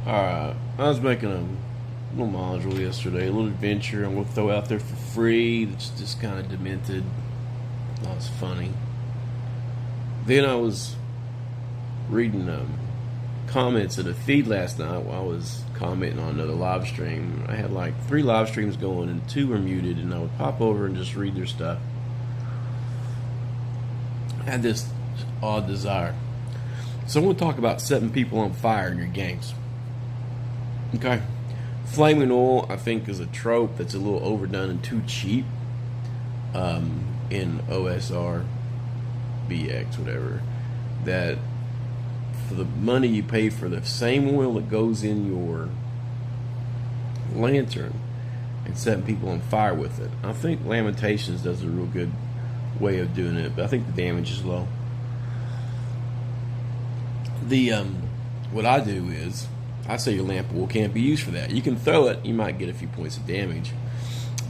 Alright, I was making a little module yesterday, a little adventure I'm going to throw out there for free that's just kind of demented. Not as funny. Then I was reading comments in a feed last night while I was commenting on another live stream. I had like 3 live streams going and 2 were muted, and I would pop over and just read their stuff. I had this odd desire. So I want to talk about setting people on fire in your games. Okay. Flaming oil, I think, is a trope that's a little overdone and too cheap in OSR, BX, whatever. That for the money you pay for the same oil that goes in your lantern and setting people on fire with it. I think Lamentations does a real good way of doing it, but I think the damage is low. What I do is I say your lamp oil can't be used for that. You can throw it, you might get a few points of damage,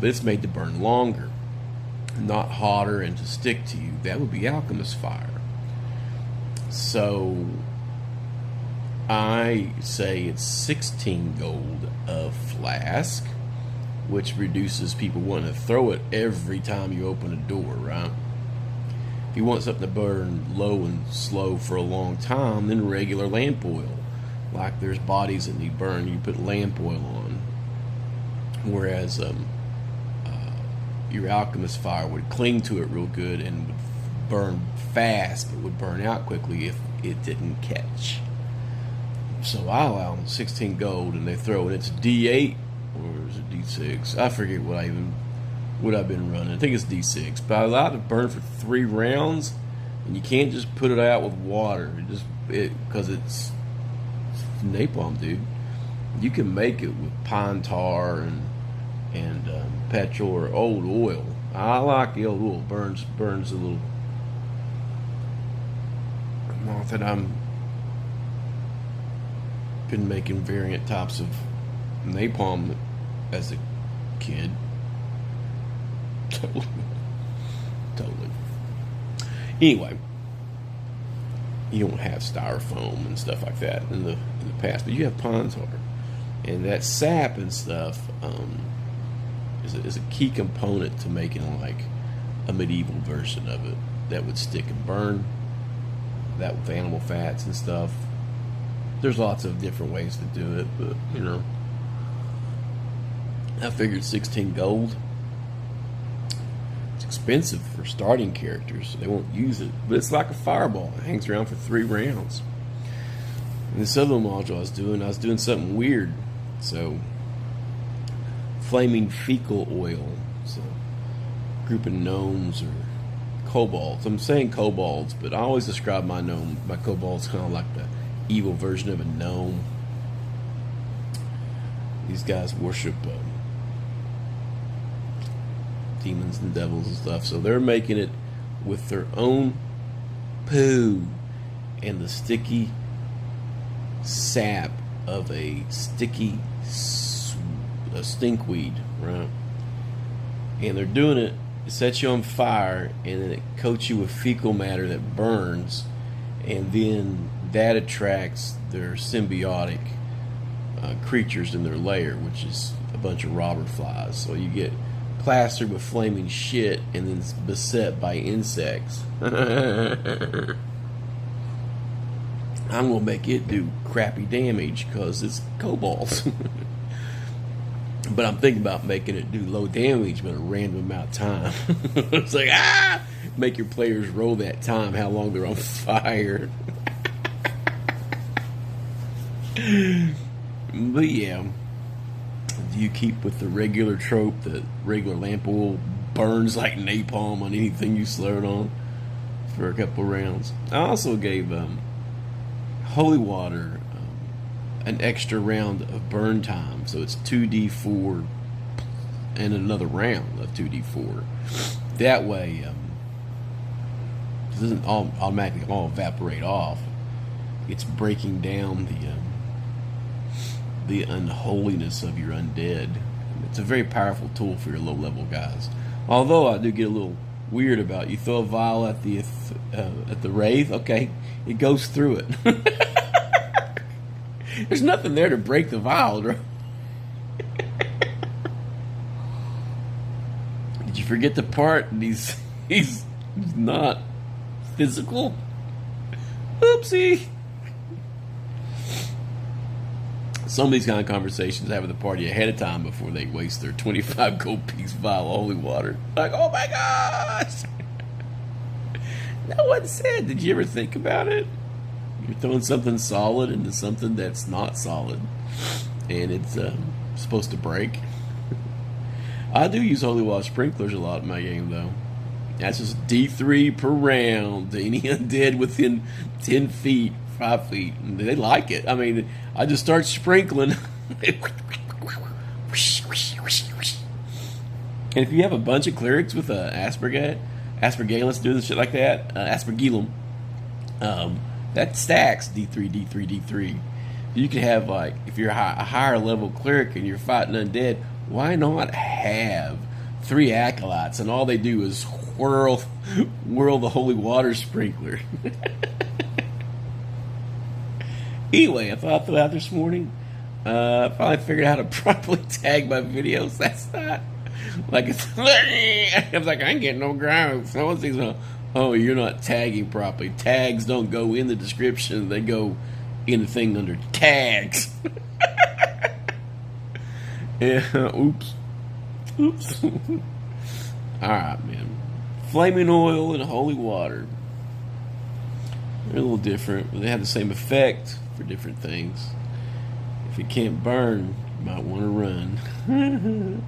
but it's made to burn longer, not hotter and to stick to you. That would be alchemist fire. So I say it's 16 gold a flask, which reduces people wanting to throw it every time you open a door, right? If you want something to burn low and slow for a long time, then regular lamp oil. Like there's bodies that need burned, you put lamp oil on. Whereas your alchemist fire would cling to it real good and would burn fast, but would burn out quickly if it didn't catch. So I allow them 16 gold, and they throw it. It's D8 or is it D6? I forget what I've been running. I think it's D6, but I allow it to burn for 3 rounds, and you can't just put it out with water. Because it's napalm, dude. You can make it with pine tar and petrol or old oil. I like the old oil. Burns a little. Not that I'm been making variant types of napalm as a kid. Totally. Anyway, you don't have styrofoam and stuff like that in the past, but you have pine tar, and that sap and stuff is a key component to making like a medieval version of it that would stick and burn. That with animal fats and stuff. There's lots of different ways to do it, but I figured 16 gold. It's expensive for starting characters, so they won't use it. But it's like a fireball. It hangs around for 3 rounds. And this other module I was doing something weird. So, flaming fecal oil. So, a group of gnomes or kobolds. I'm saying kobolds, but I always describe my kobolds kind of like the evil version of a gnome. These guys worship demons and devils and stuff, so they're making it with their own poo and the sticky sap of a stinkweed, right? And they're doing it. It sets you on fire, and then it coats you with fecal matter that burns, and then that attracts their symbiotic creatures in their lair, which is a bunch of robber flies. So you get plastered with flaming shit and then beset by insects. I'm gonna make it do crappy damage because it's kobolds. But I'm thinking about making it do low damage but a random amount of time. It's like, make your players roll that time, how long they're on fire. But yeah, do you keep with the regular trope that regular lamp oil burns like napalm on anything you slur it on for a couple rounds? I also gave holy water an extra round of burn time, so it's 2d4 and another round of 2d4. That way, it doesn't automatically all evaporate off. It's breaking down the unholiness of your undead. It's a very powerful tool for your low-level guys. Although I do get a little weird about you throw a vial at the wraith, okay, it goes through it. There's nothing there to break the vial, right? Did you forget the part? He's not physical. Oopsie. Some of these kind of conversations have at the party ahead of time before they waste their 25 gold piece vial of holy water. Like, oh my gosh! No one said. Did you ever think about it? You're throwing something solid into something that's not solid, and it's supposed to break. I do use holy water sprinklers a lot in my game, though. That's just D3 per round to any undead within 10 feet, 5 feet. And they like it. I mean, I just start sprinkling. And if you have a bunch of clerics with aspergillus doing shit like that, aspergillum, that stacks D3, D3, D3. You could have, like, if you're a higher level cleric and you're fighting undead, why not have 3 acolytes and all they do is whirl the holy water sprinkler? Anyway, I thought I'd throw out this morning. I finally figured out how to properly tag my videos. That's not like it's. I was like, I ain't getting no ground. Someone thinks, oh, you're not tagging properly. Tags don't go in the description; they go in the thing under tags. Yeah. Oops. All right, man. Flaming oil and holy water. They're a little different, but they have the same effect for different things. If it can't burn, you might want to run.